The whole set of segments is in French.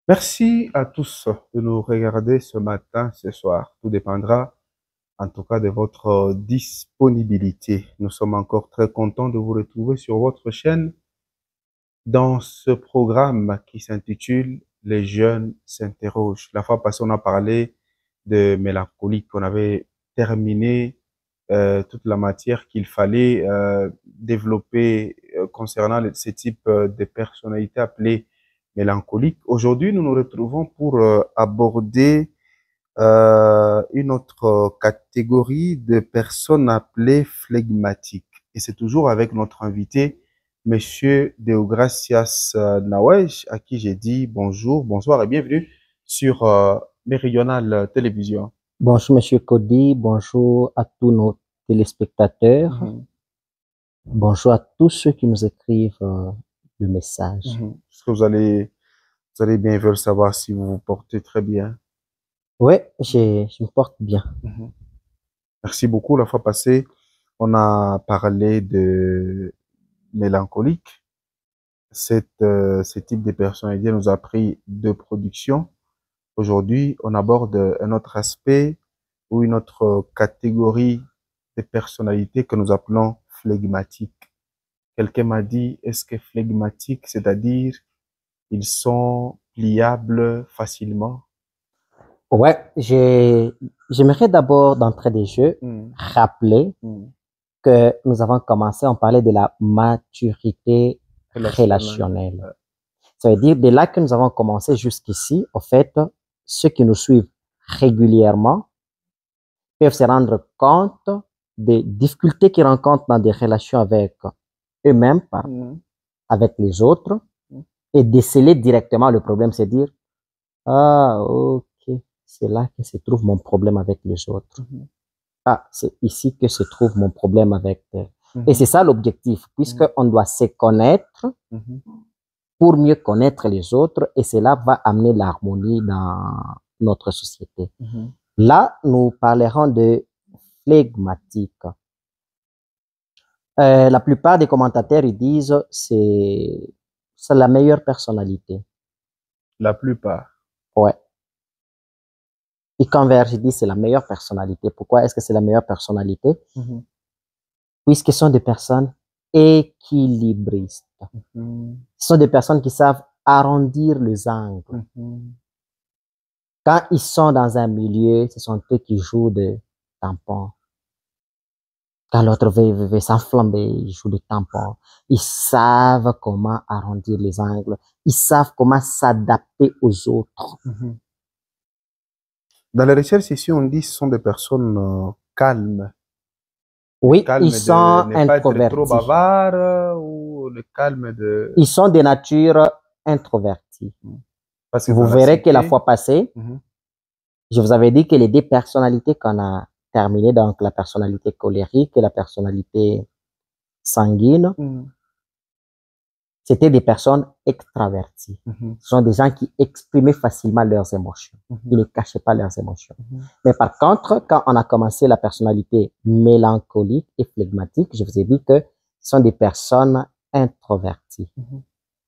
Merci à tous de nous regarder ce matin, ce soir. Tout dépendra en tout cas de votre disponibilité. Nous sommes encore très contents de vous retrouver sur votre chaîne dans ce programme qui s'intitule Les jeunes s'interrogent. La fois passée, on a parlé de mélancolique. On avait terminé toute la matière qu'il fallait développer concernant ce type de personnalité appelée mélancolique. Aujourd'hui, nous nous retrouvons pour aborder une autre catégorie de personnes appelées flegmatiques. Et c'est toujours avec notre invité, Monsieur Deogracias Nawesh, à qui j'ai dit bonjour, bonsoir et bienvenue sur Méridional Télévision. Bonjour, Monsieur Cody. Bonjour à tous nos téléspectateurs. Bonjour à tous ceux qui nous écrivent le message. Est-ce que vous allez bien, veulent savoir si vous vous portez très bien? Oui, je me porte bien. Merci beaucoup. La fois passée, on a parlé de mélancolique. Ce type de personnalité nous a pris deux productions. Aujourd'hui, on aborde un autre aspect ou une autre catégorie de personnalités que nous appelons flegmatiques. Quelqu'un m'a dit, est-ce que flegmatique, c'est-à-dire ils sont pliables facilement? Ouais, j'aimerais d'abord, d'entrée des jeux, rappeler que nous avons commencé, on parlait de la maturité relationnelle. Ça veut dire, de là que nous avons commencé jusqu'ici, au fait, ceux qui nous suivent régulièrement peuvent se rendre compte des difficultés qu'ils rencontrent dans des relations avec eux-mêmes, avec les autres, et déceler directement le problème, c'est dire, ah, ok, c'est là que se trouve mon problème avec les autres. Ah, c'est ici que se trouve mon problème avec eux. Et c'est ça l'objectif, puisqu'on doit se connaître pour mieux connaître les autres, et cela va amener l'harmonie dans notre société. Là, nous parlerons de flegmatique. La plupart des commentateurs, ils disent c'est la meilleure personnalité. La plupart. Ouais. Ils convergent, ils disent c'est la meilleure personnalité. Pourquoi est-ce que c'est la meilleure personnalité? Puisqu'ils sont des personnes équilibristes. Ce sont des personnes qui savent arrondir les angles. Quand ils sont dans un milieu, ce sont eux qui jouent de tampon. Quand l'autre veut s'enflammer, ils jouent de tampon. Ils savent comment arrondir les angles. Ils savent comment s'adapter aux autres. Dans les recherches ici, on dit que ce sont des personnes calmes. Oui, ils sont introvertis. Pas être trop bavards ou le calme de... Ils sont de nature introvertis. Parce que vous verrez que la fois passée, je vous avais dit que les deux personnalités qu'on a terminées, donc la personnalité colérique et la personnalité sanguine, c'était des personnes extraverties. Ce sont des gens qui exprimaient facilement leurs émotions. Ils ne cachaient pas leurs émotions. Mais par contre, quand on a commencé la personnalité mélancolique et flegmatique, je vous ai dit que ce sont des personnes introverties.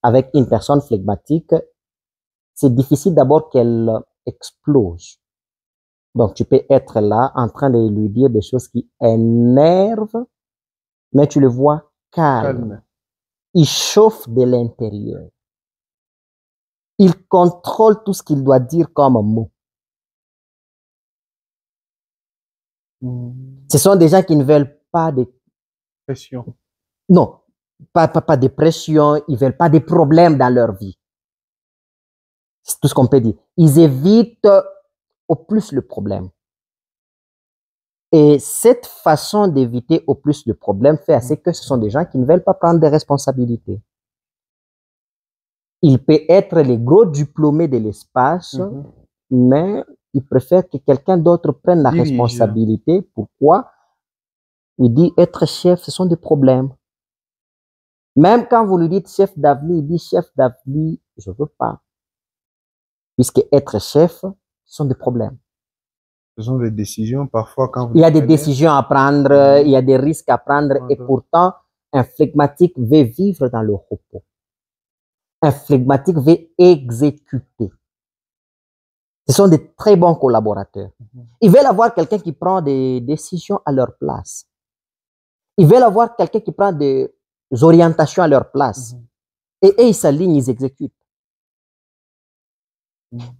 Avec une personne flegmatique, c'est difficile d'abord qu'elle explose. Donc, tu peux être là en train de lui dire des choses qui énervent, mais tu le vois calme. Il chauffe de l'intérieur. Il contrôle tout ce qu'il doit dire comme mot. Ce sont des gens qui ne veulent pas de pression. Non, pas de pression. Ils veulent pas de problèmes dans leur vie. C'est tout ce qu'on peut dire. Ils évitent au plus le problème. Et cette façon d'éviter au plus le problème fait assez que ce sont des gens qui ne veulent pas prendre des responsabilités. Il peut être les gros diplômés de l'espace, mais il préfère que quelqu'un d'autre prenne la responsabilité. Pourquoi? Il dit être chef, ce sont des problèmes. Même quand vous lui dites chef d'avenir, il dit chef d'avenir, je veux pas. Puisque être chef, ce sont des problèmes. Ce sont des décisions parfois quand vous... Il y a des décisions à prendre, il y a des risques à prendre, et pourtant, un flegmatique veut vivre dans le repos. Un flegmatique veut exécuter. Ce sont des très bons collaborateurs. Ils veulent avoir quelqu'un qui prend des décisions à leur place. Ils veulent avoir quelqu'un qui prend des orientations à leur place. Et ils s'alignent, ils exécutent.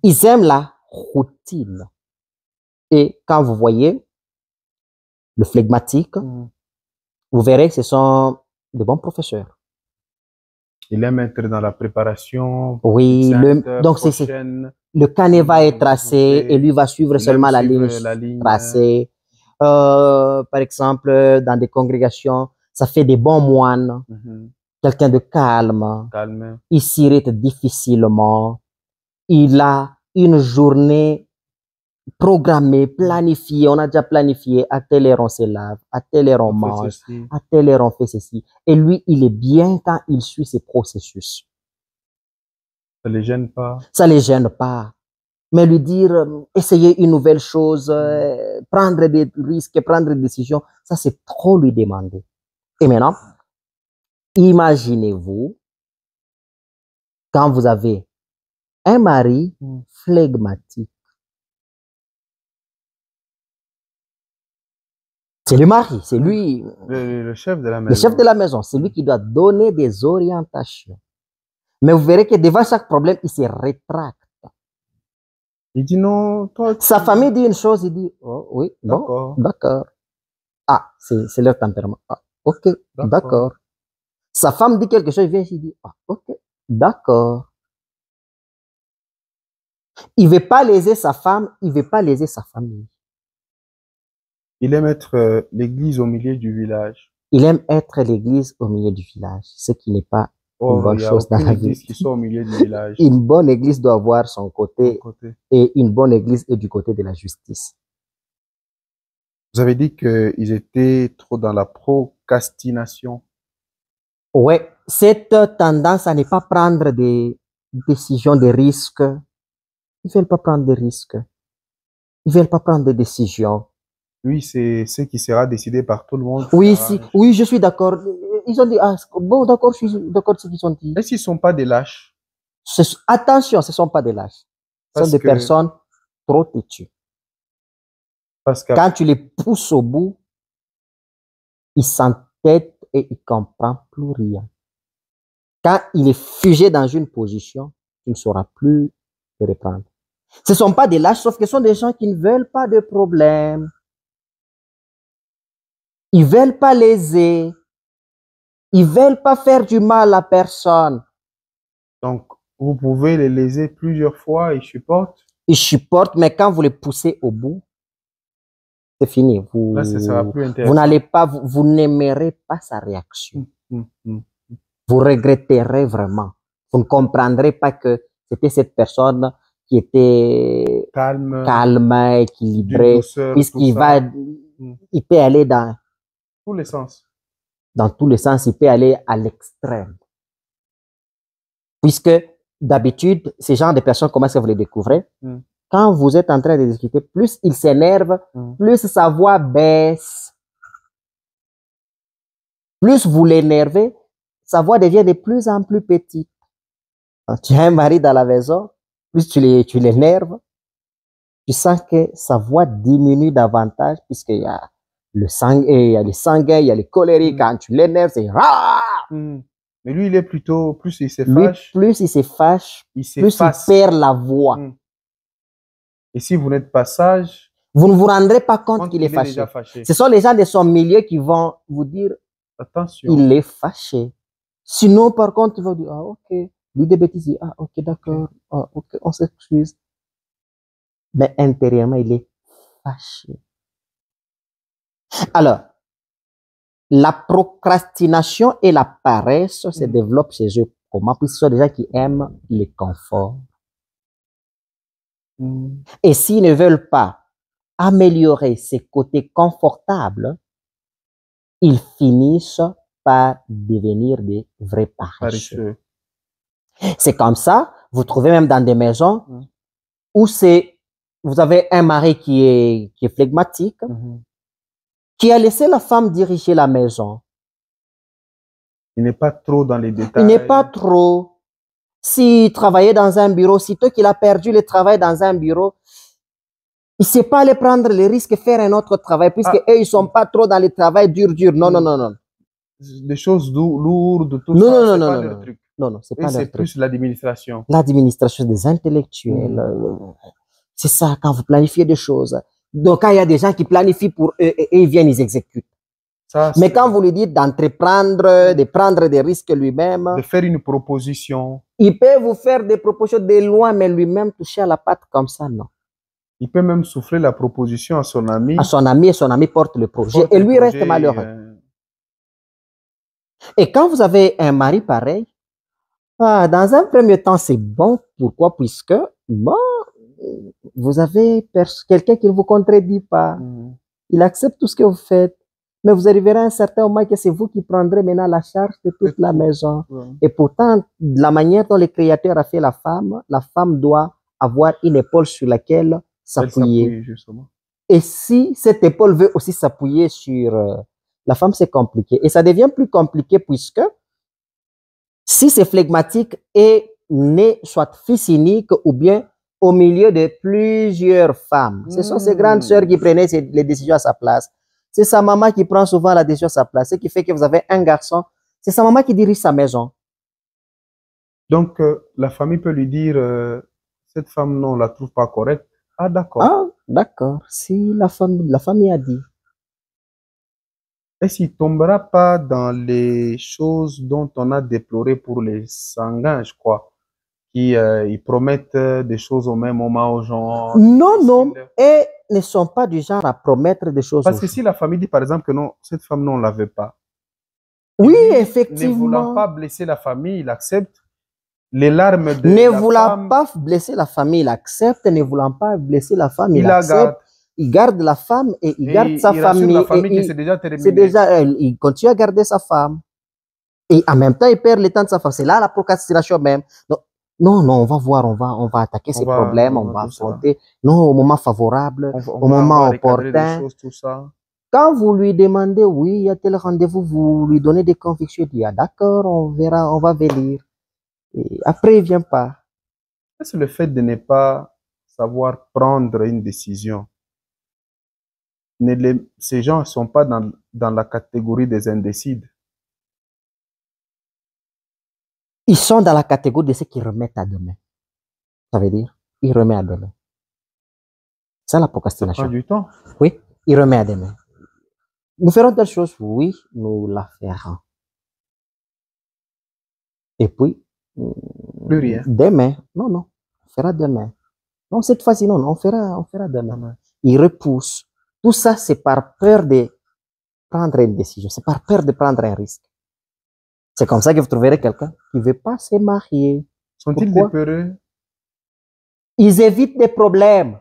Ils aiment la routine. Et quand vous voyez le flegmatique, vous verrez que ce sont de bons professeurs. Il aime être dans la préparation. Oui, donc c'est le canevas est tracé et lui va suivre seulement la ligne tracée. Par exemple, dans des congrégations, ça fait des bons moines. Quelqu'un de calme. Il s'irrite difficilement. Il a une journée programmée, planifiée. On a déjà planifié. À telle heure, on se lave. À telle heure, on mange. À telle heure, on fait ceci. Et lui, il est bien quand il suit ses processus. Ça ne les gêne pas. Ça ne les gêne pas. Mais lui dire, essayer une nouvelle chose, prendre des risques, prendre des décisions, ça, c'est trop lui demander. Et maintenant, imaginez-vous quand vous avez un mari flegmatique. C'est le mari, c'est lui. Le chef de la maison. Le chef de la maison, c'est lui qui doit donner des orientations. Mais vous verrez que devant chaque problème, il se rétracte. Il dit non, toi. Sa famille dit une chose, il dit, oh oui, bon, d'accord. Ah, c'est leur tempérament. Ah, ok, d'accord. Sa femme dit quelque chose, il vient, il dit, ah, ok, d'accord. Il ne veut pas léser sa femme, il ne veut pas léser sa famille. Il aime être l'église au milieu du village. Il aime être l'église au milieu du village, ce qui n'est pas une bonne chose dans la vie. Qui soit au milieu du village. Une bonne église doit avoir son côté, et une bonne église est du côté de la justice. Vous avez dit qu'ils étaient trop dans la procrastination. Oui, cette tendance à ne pas prendre des décisions, des risques. Ils ne veulent pas prendre des risques. Ils ne veulent pas prendre des décisions. Oui, c'est ce qui sera décidé par tout le monde. Oui, oui, je suis d'accord. Ils ont dit, ah, bon, d'accord, je suis d'accord de ce qu'ils ont dit. Est-ce qu'ils ne sont pas des lâches? Attention, ce ne sont pas des lâches. Ce sont des personnes trop têtues. Quand tu les pousses au bout, ils s'entêtent et ils ne comprennent plus rien. Quand il est figé dans une position, tu ne sauras plus le reprendre. Ce ne sont pas des lâches, sauf que ce sont des gens qui ne veulent pas de problème. Ils ne veulent pas léser. Ils ne veulent pas faire du mal à personne. Donc, vous pouvez les léser plusieurs fois, ils supportent. Ils supportent, mais quand vous les poussez au bout, c'est fini. Là, ça sera plus intéressant. Vous n'allez pas, vous n'aimerez pas sa réaction. Vous regretterez vraiment. Vous ne comprendrez pas que c'était cette personne qui était calme, équilibrée, puisqu'il va, il peut aller dans tous les sens. Dans tous les sens, il peut aller à l'extrême. Puisque d'habitude, ces genres de personnes, comment est-ce que vous les découvrez? Quand vous êtes en train de discuter, plus il s'énerve, plus sa voix baisse. Plus vous l'énervez, sa voix devient de plus en plus petite. Quand tu as un mari dans la maison, plus tu l'énerves, tu sens que sa voix diminue davantage puisqu'il y a le sang, il y a les sanguins, il y a les colériques. Quand tu l'énerves, c'est Mais lui, il est plutôt, plus il se fâche. Plus il se fâche, plus il perd la voix. Et si vous n'êtes pas sage, vous ne vous rendrez pas compte qu'il est fâché. Ce sont les gens de son milieu qui vont vous dire, attention, il est fâché. Sinon, par contre, ils vont dire, ah, ok, lui des bêtises, ah, ok, d'accord, ah, ok, on s'excuse. Mais intérieurement, il est fâché. Alors, la procrastination et la paresse se développent chez eux. Comment? Puisque ce sont des gens qui aiment le confort. Et s'ils ne veulent pas améliorer ces côtés confortables, ils finissent par devenir des vrais paresseux. C'est comme ça, vous trouvez même dans des maisons où vous avez un mari qui est flegmatique, qui a laissé la femme diriger la maison. Il n'est pas trop dans les détails. Il n'est pas trop. S'il travaillait dans un bureau, sitôt qu'il a perdu le travail dans un bureau, il ne sait pas aller prendre les risques et faire un autre travail, puisque eux, ils ne sont pas trop dans le travail dur. Non, non, non, non. Des choses lourdes, tout non, ça, non, c'est non, pas non, leur non. truc. Non, non, c'est pas leur c'est truc. plus l'administration. L'administration des intellectuels. C'est ça, quand vous planifiez des choses. Donc, quand il y a des gens qui planifient pour eux et ils viennent, ils exécutent. Ça, mais quand vous lui dites d'entreprendre, de prendre des risques lui-même, de faire une proposition, il peut vous faire des propositions de loin, mais lui-même toucher à la patte comme ça, non. Il peut même souffler la proposition à son ami. À son ami, et son ami porte le projet. Et lui reste malheureux. Et quand vous avez un mari pareil, dans un premier temps, c'est bon. Pourquoi? Puisque, bon, vous avez quelqu'un qui ne vous contredit pas. Il accepte tout ce que vous faites. Mais vous arriverez à un certain moment que c'est vous qui prendrez maintenant la charge de toute la maison. Et pourtant, la manière dont le Créateur a fait la femme doit avoir une épaule sur laquelle s'appuyer. Et si cette épaule veut aussi s'appuyer sur la femme, c'est compliqué. Et ça devient plus compliqué puisque si c'est flegmatique et né soit fils unique ou bien au milieu de plusieurs femmes, ce sont ses grandes sœurs qui prenaient les décisions à sa place. C'est sa maman qui prend souvent la décision à sa place. Ce qui fait que vous avez un garçon, c'est sa maman qui dirige sa maison. Donc, la famille peut lui dire, cette femme, non, on ne la trouve pas correcte. Ah, d'accord. Ah, d'accord. Si la famille a dit. Est-ce qu'il ne tombera pas dans les choses dont on a déploré pour les sanguins, je crois, qui ils promettent des choses au même moment aux gens? Non, non. Et ne sont pas du genre à promettre des choses. Parce que si la famille dit par exemple que non, cette femme, non, on ne la veut pas. Oui, effectivement. Ne voulant pas blesser la famille, il accepte. Les larmes de ne la voulant femme, pas blesser la famille, il accepte. Ne voulant pas blesser la femme, il la accepte. garde. Il garde la femme et il garde sa famille. La famille que c'est déjà terminé. Il continue à garder sa femme. Et en même temps, il perd le temps de sa femme. C'est là la procrastination même. Donc, non, non, on va voir, on va attaquer ces problèmes, on va affronter. Non, au moment favorable, au moment opportun. Tout ça. Quand vous lui demandez, oui, il y a tel rendez-vous, vous lui donnez des convictions, il dit, ah, d'accord, on verra, on va venir. Et après, il ne vient pas. C'est le fait de ne pas savoir prendre une décision. Ces gens ne sont pas dans la catégorie des indécides. Ils sont dans la catégorie de ceux qui remettent à demain. Ça veut dire, ils remettent à demain. C'est la procrastination. Ça prend du temps. Oui, ils remettent à demain. Nous ferons telle chose, oui, nous la ferons. Et puis, plus rien. Demain, non, on fera demain. Non, cette fois-ci, non, on fera demain. Ils repoussent. Tout ça, c'est par peur de prendre une décision, c'est par peur de prendre un risque. C'est comme ça que vous trouverez quelqu'un qui ne veut pas se marier. Sont-ils des peureux? Ils évitent des problèmes.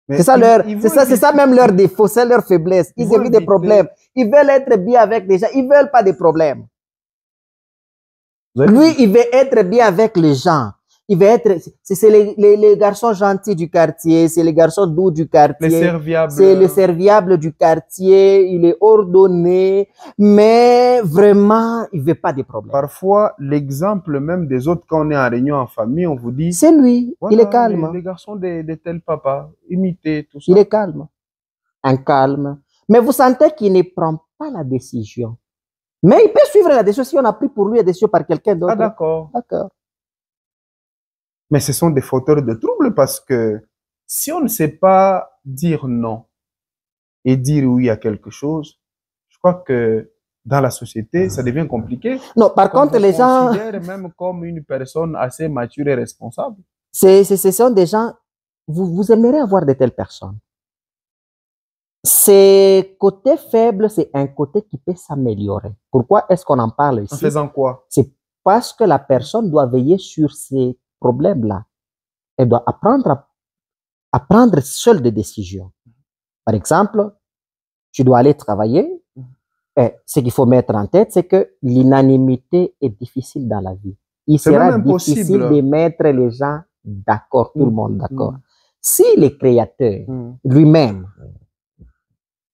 C'est ça même leur défaut, c'est leur faiblesse. Ils évitent des problèmes. Ils veulent être bien avec les gens, ils ne veulent pas de problèmes. Lui, il veut être bien avec les gens. Il veut être, c'est les garçons gentils du quartier, c'est les garçons doux du quartier. C'est le serviable du quartier, il est ordonné, mais vraiment, il veut pas de problème. Parfois, l'exemple même des autres, quand on est en réunion en famille, on vous dit... C'est lui, voilà, il est calme. Les garçons de tel papa, imitez tout ça. Il est calme, un calme. Mais vous sentez qu'il ne prend pas la décision. Mais il peut suivre la décision si on a pris pour lui la décision par quelqu'un d'autre. Ah, d'accord. D'accord. Mais ce sont des fauteurs de troubles parce que si on ne sait pas dire non et dire oui à quelque chose, je crois que dans la société, ça devient compliqué. Non, par contre, les gens... On considère même comme une personne assez mature et responsable. Ce sont des gens... Vous aimeriez avoir de telles personnes. Ces côtés faibles, c'est un côté qui peut s'améliorer. Pourquoi est-ce qu'on en parle ici? En faisant quoi? C'est parce que la personne doit veiller sur ces problèmes-là. Elle doit apprendre à prendre seule des décisions. Par exemple, tu dois aller travailler. Et ce qu'il faut mettre en tête, c'est que l'unanimité est difficile dans la vie. Il sera difficile de mettre les gens d'accord, tout le monde d'accord. Si le Créateur lui-même,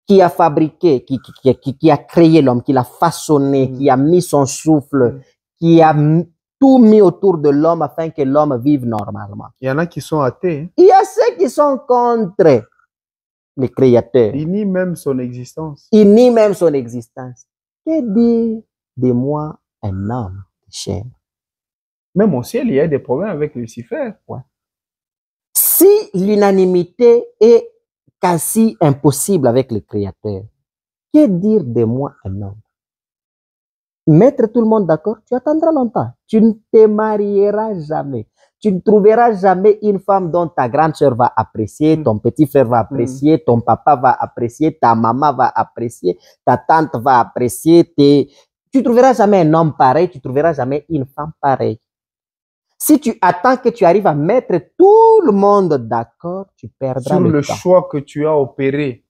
qui a fabriqué, qui a créé l'homme, qui l'a façonné, qui a mis son souffle, qui a tout mis autour de l'homme afin que l'homme vive normalement. Il y en a qui sont athées. Hein? Il y a ceux qui sont contre le Créateur. Il nie même son existence. Il nie même son existence. Que dire de moi un homme de chair? Même au ciel, il y a des problèmes avec Lucifer. Ouais. Si l'unanimité est quasi impossible avec le Créateur, que dire de moi un homme? Mettre tout le monde d'accord, tu attendras longtemps. Tu ne te marieras jamais. Tu ne trouveras jamais une femme dont ta grande sœur va apprécier, ton petit frère va apprécier, ton papa va apprécier, ta maman va apprécier, ta tante va apprécier. Tu ne trouveras jamais un homme pareil, tu ne trouveras jamais une femme pareille. Si tu attends que tu arrives à mettre tout le monde d'accord, tu perdras le temps. choix que tu as opéré.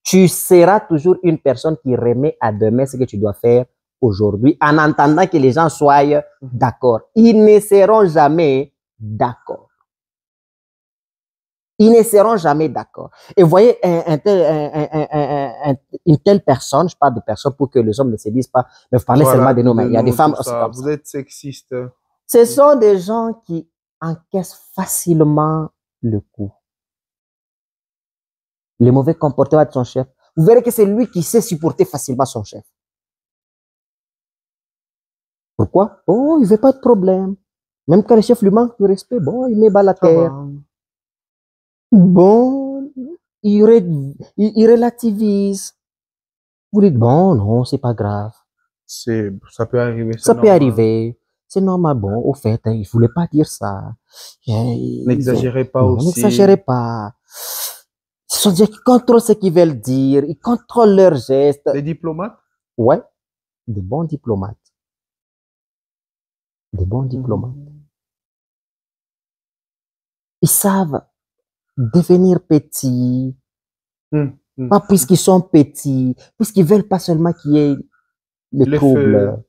Tu seras toujours une personne qui remet à demain ce que tu dois faire aujourd'hui en attendant que les gens soient d'accord. Ils ne seront jamais d'accord. Ils ne seront jamais d'accord. Et vous voyez, une telle personne, je parle de personnes pour que les hommes ne se disent pas, mais vous parlez seulement de nous, mais il y a des femmes aussi comme ça. Vous êtes sexiste. Ce sont des gens qui encaissent facilement le coup. Le mauvais comportement de son chef. Vous verrez que c'est lui qui sait supporter facilement son chef. Pourquoi? Oh, il ne veut pas de problème. Même quand le chef lui manque de respect, bon, il met bas la terre. Bon, il relativise. Vous dites, bon, non, c'est pas grave. Ça peut arriver. Ça peut arriver. C'est normal. Bon, au fait, il ne voulait pas dire ça. N'exagérez pas aussi. N'exagérez pas. Ce sont des gens qui contrôlent ce qu'ils veulent dire. Ils contrôlent leurs gestes. Des diplomates? Ouais, des bons diplomates. Des bons diplomates. Ils savent devenir petits. Pas puisqu'ils sont petits, puisqu'ils veulent pas seulement qu'il y ait le trouble.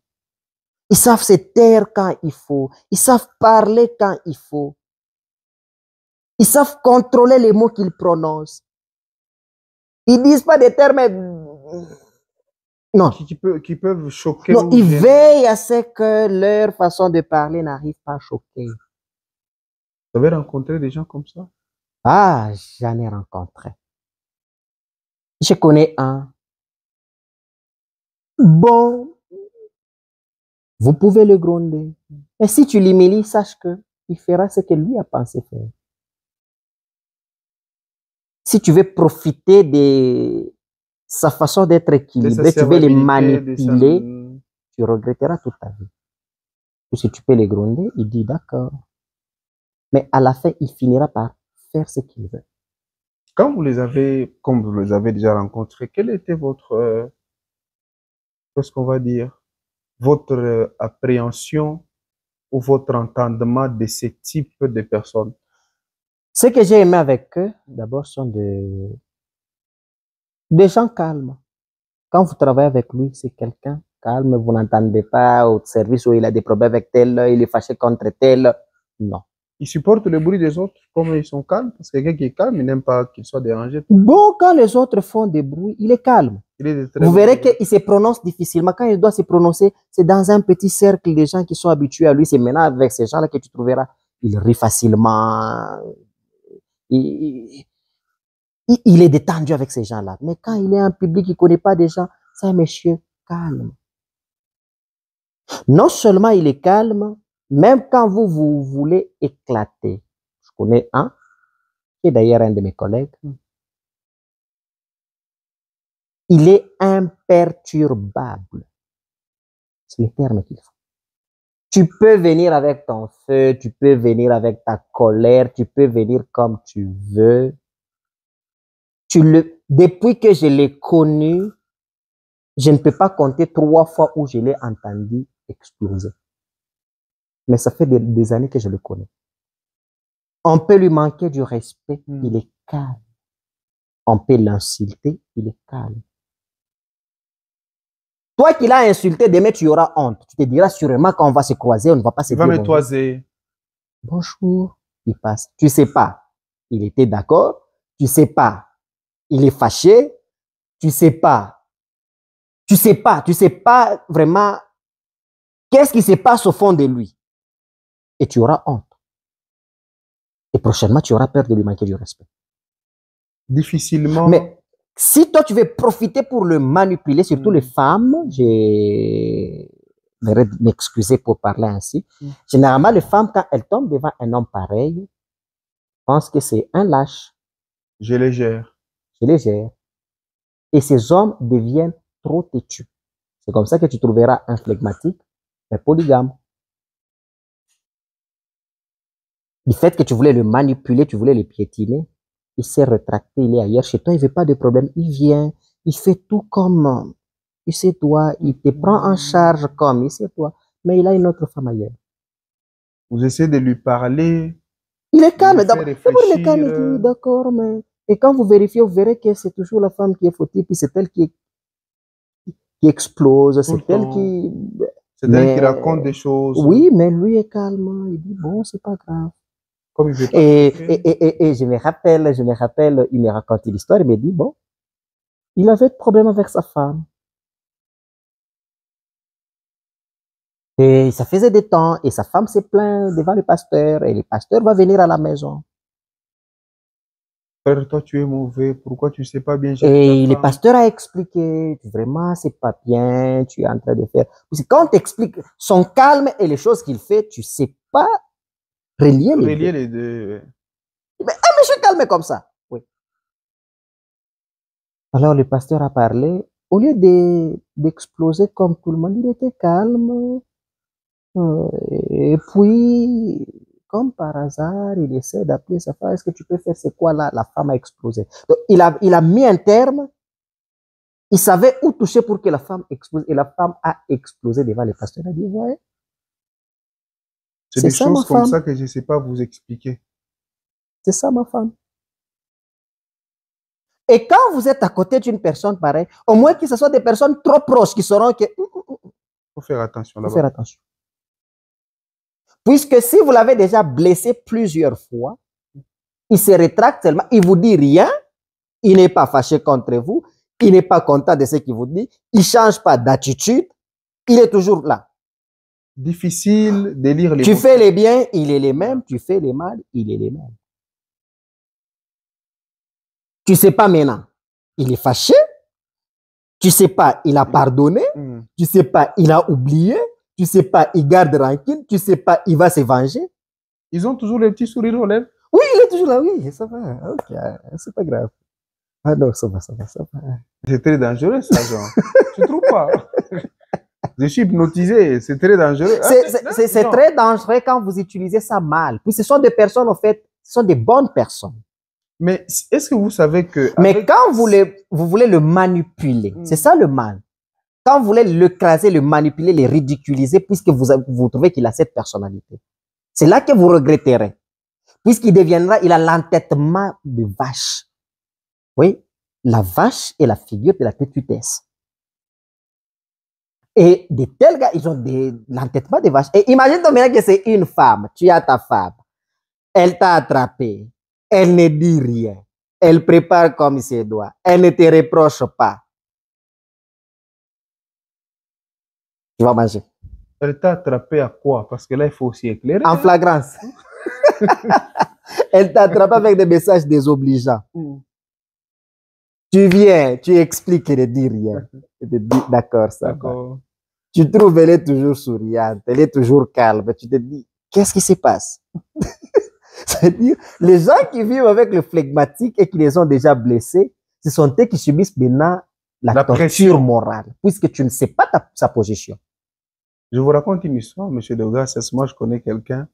Ils savent se taire quand il faut. Ils savent parler quand il faut. Ils savent contrôler les mots qu'ils prononcent. Ils disent pas des termes... Non. Qui peuvent choquer. Non, ils veillent à ce que leur façon de parler n'arrive pas à choquer. Vous avez rencontré des gens comme ça? Ah, j'en ai rencontré. Je connais un. Bon, vous pouvez le gronder. Mais si tu l'humilies, sache que il fera ce que lui a pensé faire. Si tu veux profiter de sa façon d'être équilibré, tu veux les manipuler, tu regretteras toute ta vie. Si tu peux les gronder, il dit d'accord. Mais à la fin, il finira par faire ce qu'il veut. Comme vous les avez déjà rencontrés, quelle était votre, qu'est-ce qu'on va dire, votre appréhension ou votre entendement de ce type de personnes? Ce que j'ai aimé avec eux, d'abord, sont des gens calmes. Quand vous travaillez avec lui, c'est quelqu'un calme, vous n'entendez pas au service où il a des problèmes avec tel, il est fâché contre tel. Non. Il supporte le bruit des autres comme ils sont calmes, parce que quelqu'un qui est calme, il n'aime pas qu'il soit dérangé. Bon, quand les autres font des bruits, il est calme. Vous verrez qu'il se prononce difficilement. Quand il doit se prononcer, c'est dans un petit cercle de gens qui sont habitués à lui. C'est maintenant avec ces gens-là que tu trouveras. Il rit facilement. Il est détendu avec ces gens-là. Mais quand il est en public, il ne connaît pas des gens, c'est un monsieur calme. Non seulement il est calme, même quand vous voulez éclater. Je connais un, qui est d'ailleurs un de mes collègues. Il est imperturbable. C'est le terme qu'il faut. Tu peux venir avec ton feu, tu peux venir avec ta colère, tu peux venir comme tu veux. Depuis que je l'ai connu, je ne peux pas compter 3 fois où je l'ai entendu exploser. Mais ça fait des années que je le connais. On peut lui manquer du respect, il est calme. On peut l'insulter, il est calme. Toi qui l'as insulté, demain tu auras honte. Tu te diras sûrement quand on va se croiser, on ne va pas se dire. Il va me toiser. Bonjour, il passe. Tu sais pas, il était d'accord. Tu sais pas, il est fâché. Tu sais pas vraiment qu'est-ce qui se passe au fond de lui. et tu auras honte. Et prochainement, tu auras peur de lui manquer du respect. Difficilement. Mais si toi, tu veux profiter pour le manipuler, surtout les femmes, je vais m'excuser pour parler ainsi. Généralement, les femmes, quand elles tombent devant un homme pareil, pensent que c'est un lâche. Je les gère. Je les gère. Et ces hommes deviennent trop têtus. C'est comme ça que tu trouveras un flegmatique, mais polygame. Du fait que tu voulais le manipuler, tu voulais le piétiner, il s'est rétracté, il est ailleurs. Chez toi, il ne veut pas de problème. Il vient, il fait tout comme il se doit, il te prend en charge comme il se doit, mais il a une autre femme ailleurs. Vous essayez de lui parler. Il est calme. D'abord, il est calme, il dit d'accord, mais. Et quand vous vérifiez, vous verrez que c'est toujours la femme qui est fautive, puis c'est elle qui explose, c'est elle qui. C'est elle qui raconte des choses. Oui, mais lui est calme. Il dit bon, c'est pas grave. Comme il veut pas et je me rappelle, il me racontait l'histoire, il me dit bon, il avait de problème avec sa femme. Et ça faisait des temps, et sa femme s'est plainte devant le pasteur, et le pasteur va venir à la maison. Frère, toi, tu es mauvais, pourquoi tu ne sais pas bien gérer Et le pasteur a expliqué, vraiment, c'est pas bien, tu es en train de faire. Parce que quand tu expliques son calme et les choses qu'il fait, tu sais pas relier les deux. Mais un monsieur calme comme ça, oui. Alors le pasteur a parlé, au lieu d'exploser comme tout le monde, il était calme. Et puis, comme par hasard, il essaie d'appeler sa femme. Est-ce que tu peux faire c'est quoi là? La femme a explosé. Donc, il a mis un terme. Il savait où toucher pour que la femme explose. Et la femme a explosé devant le pasteur. Il a dit, ouais. C'est des choses comme ça que je ne sais pas vous expliquer. C'est ça, ma femme. Et quand vous êtes à côté d'une personne pareille, au moins que ce soit des personnes trop proches qui sauront que... Faut faire attention là-bas. Faut faire attention. Puisque si vous l'avez déjà blessé plusieurs fois, il se rétracte seulement, il ne vous dit rien, il n'est pas fâché contre vous, il n'est pas content de ce qu'il vous dit, il ne change pas d'attitude, il est toujours là. Difficile de lire les Tu fais les biens, il est les mêmes, tu fais les mal, il est les mêmes. Tu ne sais pas maintenant, il est fâché, tu ne sais pas, il a pardonné, tu ne sais pas, il a oublié, tu ne sais pas, il garde rancune, tu ne sais pas, il va se venger. Ils ont toujours les petits sourires aux lèvres. Oui, il est toujours là, oui, ça va, ok, c'est pas grave. Ah non, ça va. C'est très dangereux, ça, genre. Tu trouves pas? Je suis hypnotisé, c'est très dangereux. C'est très dangereux quand vous utilisez ça mal. Puis ce sont des personnes, en fait, ce sont des bonnes personnes. Mais est-ce que vous savez que... Mais quand vous voulez le manipuler, c'est ça le mal. Quand vous voulez l'écraser, le manipuler, le ridiculiser, puisque vous trouvez qu'il a cette personnalité, c'est là que vous regretterez. Puisqu'il deviendra, il a l'entêtement de vache. Oui, la vache est la figure de la têtudesse. Et de tels gars, ils ont l'entêtement de vache. Et imagine-toi maintenant que c'est une femme, tu as ta femme, elle t'a attrapé, elle ne dit rien, elle prépare comme il se doit, elle ne te reproche pas. Tu vas manger. Elle t'a attrapé à quoi? Parce que là, il faut aussi éclairer. En flagrance. Elle t'a attrapé avec des messages désobligeants. Tu viens, tu expliques, elle ne dit rien. Elle te dit, d'accord, ça va. Tu trouves, elle est toujours souriante, elle est toujours calme. Tu te dis, qu'est-ce qui se passe? C'est-à-dire, les gens qui vivent avec le flegmatique et qui les ont déjà blessés, ce sont eux qui subissent maintenant la torture morale, puisque tu ne sais pas sa position. Je vous raconte une histoire, M. Degas. Moi, je connais quelqu'un,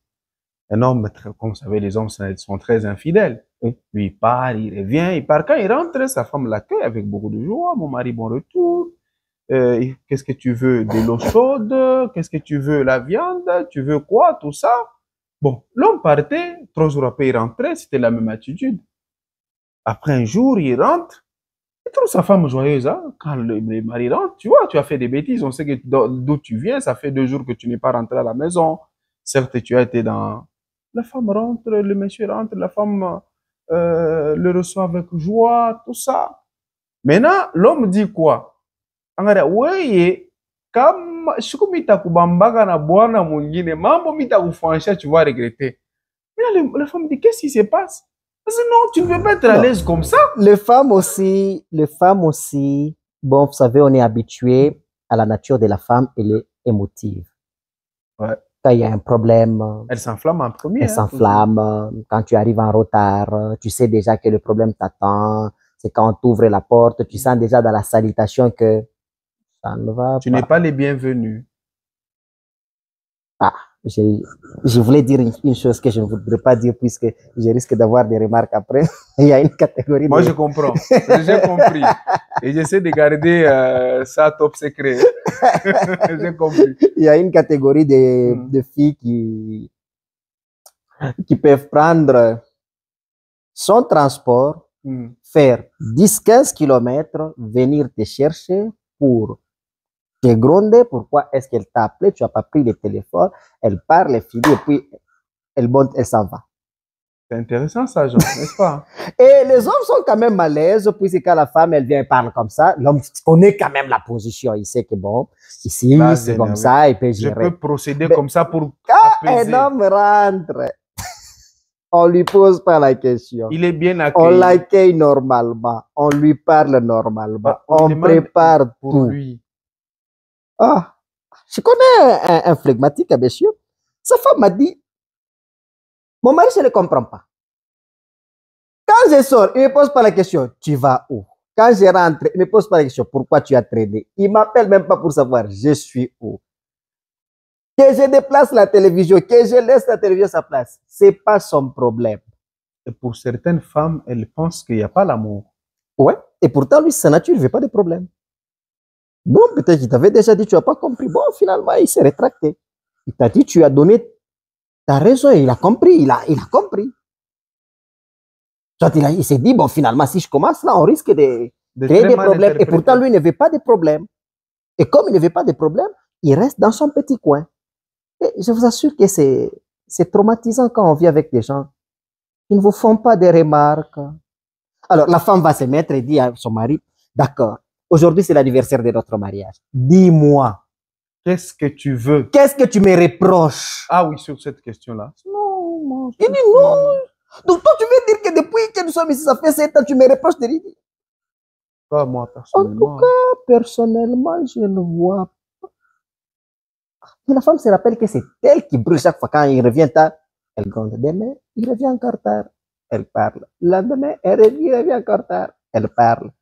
un homme, comme vous savez, les hommes sont très infidèles. Oui. Lui, il part, il revient, il part. Quand il rentre, sa femme l'accueille avec beaucoup de joie. Mon mari, bon retour. Qu'est-ce que tu veux? De l'eau chaude? Qu'est-ce que tu veux? La viande? Tu veux quoi? Tout ça? Bon, l'homme partait. 3 jours après, il rentrait. C'était la même attitude. Après un jour, il rentre. Il trouve sa femme joyeuse. Hein? Quand le mari rentre, tu vois, tu as fait des bêtises. On sait que d'où tu viens. Ça fait 2 jours que tu n'es pas rentré à la maison. Certes, tu as été dans... La femme rentre, le monsieur rentre, la femme le reçoit avec joie, tout ça. Maintenant, l'homme dit quoi? Oui, comme siku mitakubambaka na bwana mwingine, mambo mitakufranchisha, tu vas regretter. Mais la femme dit, qu'est-ce qui se passe? Non, tu ne veux pas être à l'aise comme ça. Les femmes aussi, bon, vous savez, on est habitué à la nature de la femme, elle est émotive. Ouais. Quand il y a un problème, elle s'enflamme en premier. Elle s'enflamme. Quand tu arrives en retard, tu sais déjà que le problème t'attend. C'est quand tu ouvres la porte, tu sens déjà dans la salutation que ça ne va pas. Tu n'es pas les bienvenus. Ah, je voulais dire une chose que je ne voudrais pas dire puisque je risque d'avoir des remarques après. Il y a une catégorie. Moi, je comprends. J'ai compris. Et j'essaie de garder ça top secret. J'ai compris. Il y a une catégorie de filles qui peuvent prendre son transport, faire 10-15 kilomètres, venir te chercher pour te gronder. Pourquoi est-ce qu'elle t'a appelé? Tu n'as pas pris le téléphone. Elle parle, elle finit et puis elle monte, elle s'en va. C'est intéressant ça, Jean, n'est-ce pas? Et les hommes sont quand même à l'aise, puisque quand la femme, elle vient et parle comme ça, l'homme connaît quand même la position. Il sait que bon, ici, c'est comme ça, il peut gérer. Je peux procéder comme ça pour quand apaiser. Un homme rentre, on lui pose pas la question. Il est bien accueilli. On l'accueille normalement. On lui parle normalement. On prépare pour tout. Lui. Ah, je connais un flegmatique, monsieur. Sa femme m'a dit, mon mari, je ne le comprends pas. Quand je sors, il ne me pose pas la question, tu vas où? Quand je rentre, il ne me pose pas la question, pourquoi tu as traîné? Il ne m'appelle même pas pour savoir, je suis où? Que je déplace la télévision, que je laisse la télévision à sa place, ce n'est pas son problème. Et pour certaines femmes, elles pensent qu'il n'y a pas l'amour. Ouais, et pourtant, lui, sa nature, il ne veut pas de problème. Bon, peut-être qu'il t'avait déjà dit, tu n'as pas compris. Bon, finalement, il s'est rétracté. Il t'a dit, tu as donné ta raison, il a compris, il a compris. Soit il s'est dit, bon, finalement, si je commence là, on risque de créer des problèmes. Et pourtant, lui, il ne veut pas de problème. Et comme il ne veut pas de problème, il reste dans son petit coin. Et je vous assure que c'est traumatisant quand on vit avec des gens qui ne vous font pas des remarques. Alors, la femme va se mettre et dit à son mari, d'accord, aujourd'hui, c'est l'anniversaire de notre mariage. Dis-moi. Qu'est-ce que tu veux? Qu'est-ce que tu me reproches? Ah oui, sur cette question-là. Non, moi. Il dit non. Donc toi, tu veux dire que depuis que nous sommes ici, ça fait 7 ans, tu me reproches de rien? Pas moi, personnellement. En tout cas, personnellement, je ne vois pas. Mais la femme se rappelle que c'est elle qui brûle chaque fois quand il revient tard. Elle compte demain, il revient encore tard. Elle parle. Le lendemain, il revient encore tard. Elle parle.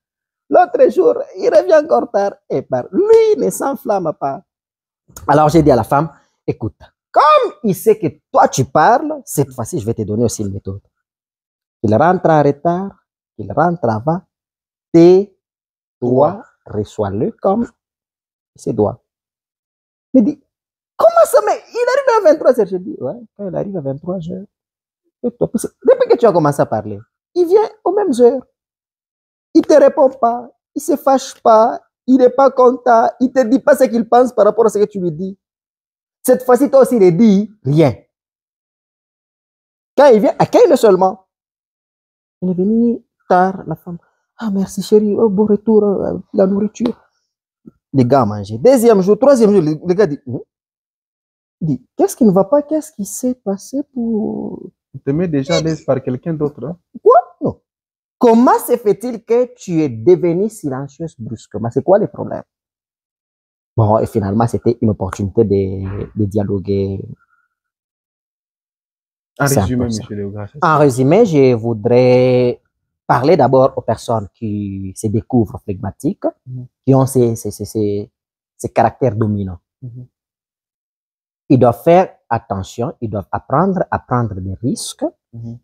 L'autre jour, il revient encore tard. Elle parle. Lui, il ne s'enflamme pas. Alors, j'ai dit à la femme, écoute, comme il sait que toi, tu parles, cette fois-ci, je vais te donner aussi une méthode. Il rentre en retard, il rentre avant, tais-toi, reçois-le comme il se doit. Il me dit, comment ça, mais il arrive à 23 heures. Je dis, ouais, quand il arrive à 23 heures, depuis que tu as commencé à parler, il vient aux mêmes heures. Il ne te répond pas, il ne se fâche pas, il n'est pas content, il ne te dit pas ce qu'il pense par rapport à ce que tu lui dis. Cette fois-ci, toi aussi, il ne dit rien. Quand il vient, accueille-le seulement. Il est venu tard, la femme. Ah, merci chérie, oh, bon retour, la nourriture. Les gars mangent. Deuxième jour, troisième jour, le gars dit, qu'est-ce qui ne va pas? Qu'est-ce qui s'est passé pour... Tu te mets déjà à l'aise par quelqu'un d'autre. Hein? Quoi? Non. Comment se fait-il que tu es devenu silencieuse brusquement? C'est quoi le problème? Bon, et finalement, c'était une opportunité de dialoguer. En résumé, monsieur Léogas. En résumé, je voudrais parler d'abord aux personnes qui se découvrent flegmatiques, qui ont ces caractères dominants. Ils doivent faire attention, ils doivent apprendre à prendre des risques.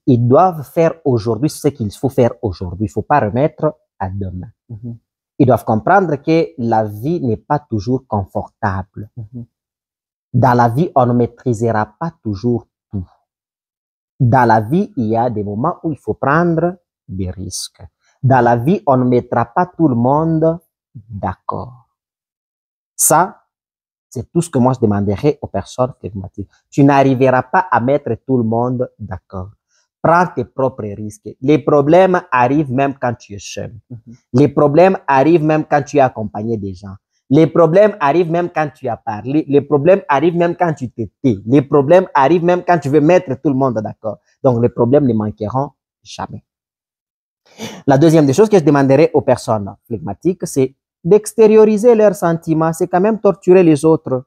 Ils doivent faire aujourd'hui ce qu'il faut faire aujourd'hui. Il ne faut pas remettre à demain. Ils doivent comprendre que la vie n'est pas toujours confortable. Dans la vie, on ne maîtrisera pas toujours tout. Dans la vie, il y a des moments où il faut prendre des risques. Dans la vie, on ne mettra pas tout le monde d'accord. Ça, c'est tout ce que moi je demanderais aux personnes flegmatiques. Tu n'arriveras pas à mettre tout le monde d'accord. Prends tes propres risques. Les problèmes arrivent même quand tu es seul. Les problèmes arrivent même quand tu es accompagné des gens. Les problèmes arrivent même quand tu as parlé. Les problèmes arrivent même quand tu te tais. Les problèmes arrivent même quand tu veux mettre tout le monde d'accord. Donc, les problèmes ne manqueront jamais. La deuxième des choses que je demanderais aux personnes flegmatiques, c'est d'extérioriser leurs sentiments. C'est quand même torturer les autres.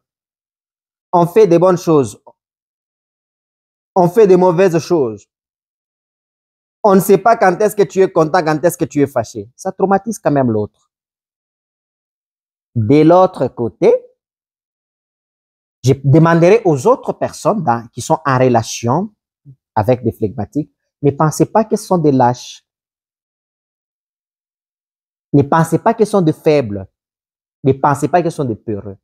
On fait des bonnes choses. On fait des mauvaises choses. On ne sait pas quand est-ce que tu es content, quand est-ce que tu es fâché. Ça traumatise quand même l'autre. De l'autre côté, je demanderai aux autres personnes qui sont en relation avec des flegmatiques, ne pensez pas qu'elles sont des lâches. Ne pensez pas qu'elles sont des faibles. Ne pensez pas qu'elles sont des peureux.